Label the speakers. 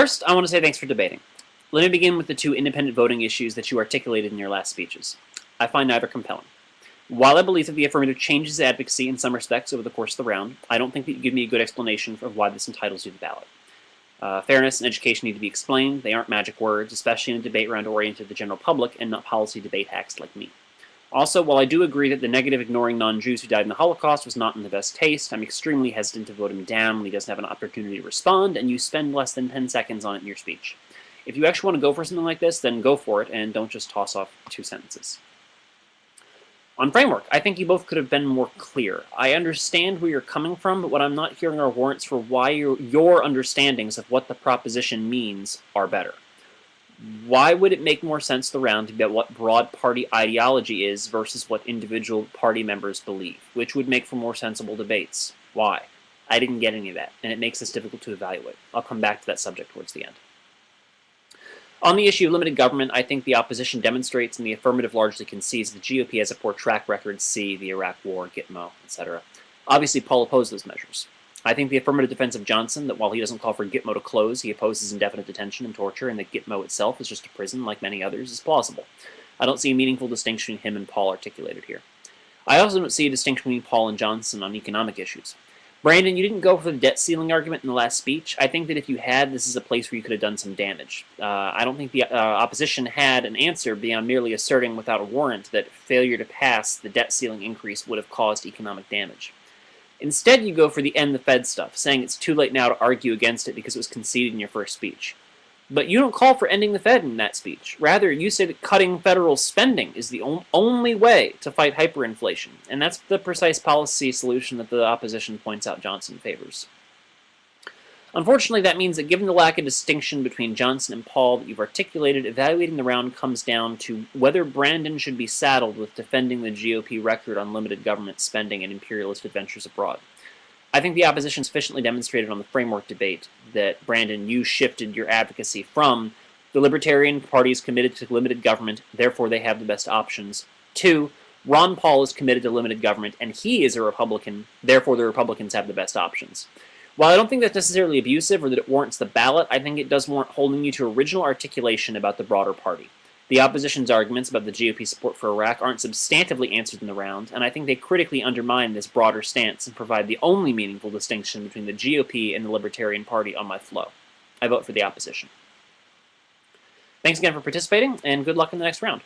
Speaker 1: First, I want to say thanks for debating. Let me begin with the two independent voting issues that you articulated in your last speeches. I find neither compelling. While I believe that the affirmative changes advocacy in some respects over the course of the round, I don't think that you give me a good explanation of why this entitles you to the ballot. Fairness and education need to be explained. They aren't magic words, especially in a debate round oriented to the general public and not policy debate hacks like me. Also, while I do agree that the negative ignoring non-Jews who died in the Holocaust was not in the best taste, I'm extremely hesitant to vote him down when he doesn't have an opportunity to respond, and you spend less than 10 seconds on it in your speech. If you actually want to go for something like this, then go for it, and don't just toss off 2 sentences. On framework, I think you both could have been more clear. I understand where you're coming from, but what I'm not hearing are warrants for why your understandings of what the proposition means are better. Why would it make more sense the round to be about what broad party ideology is versus what individual party members believe, which would make for more sensible debates? Why? I didn't get any of that, and it makes this difficult to evaluate. I'll come back to that subject towards the end. On the issue of limited government, I think the opposition demonstrates and the affirmative largely concedes the GOP has a poor track record, see the Iraq War, Gitmo, etc. Obviously, Paul opposed those measures. I think the affirmative defense of Johnson, that while he doesn't call for Gitmo to close, he opposes indefinite detention and torture, and that Gitmo itself is just a prison like many others, is plausible. I don't see a meaningful distinction between him and Paul articulated here. I also don't see a distinction between Paul and Johnson on economic issues. Brandon, you didn't go for the debt ceiling argument in the last speech. I think that if you had, this is a place where you could have done some damage. I don't think the opposition had an answer beyond merely asserting without a warrant that failure to pass the debt ceiling increase would have caused economic damage. Instead, you go for the end the Fed stuff, saying it's too late now to argue against it because it was conceded in your first speech. But you don't call for ending the Fed in that speech. Rather, you say that cutting federal spending is the only way to fight hyperinflation, and that's the precise policy solution that the opposition points out Johnson favors. Unfortunately, that means that given the lack of distinction between Johnson and Paul that you've articulated, evaluating the round comes down to whether Brandon should be saddled with defending the GOP record on limited government spending and imperialist adventures abroad. I think the opposition sufficiently demonstrated on the framework debate that, Brandon, you shifted your advocacy from the Libertarian Party is committed to limited government, therefore they have the best options, to Ron Paul is committed to limited government and he is a Republican, therefore the Republicans have the best options. While I don't think that's necessarily abusive or that it warrants the ballot, I think it does warrant holding you to original articulation about the broader party. The opposition's arguments about the GOP support for Iraq aren't substantively answered in the round, and I think they critically undermine this broader stance and provide the only meaningful distinction between the GOP and the Libertarian Party on my flow. I vote for the opposition. Thanks again for participating, and good luck in the next round.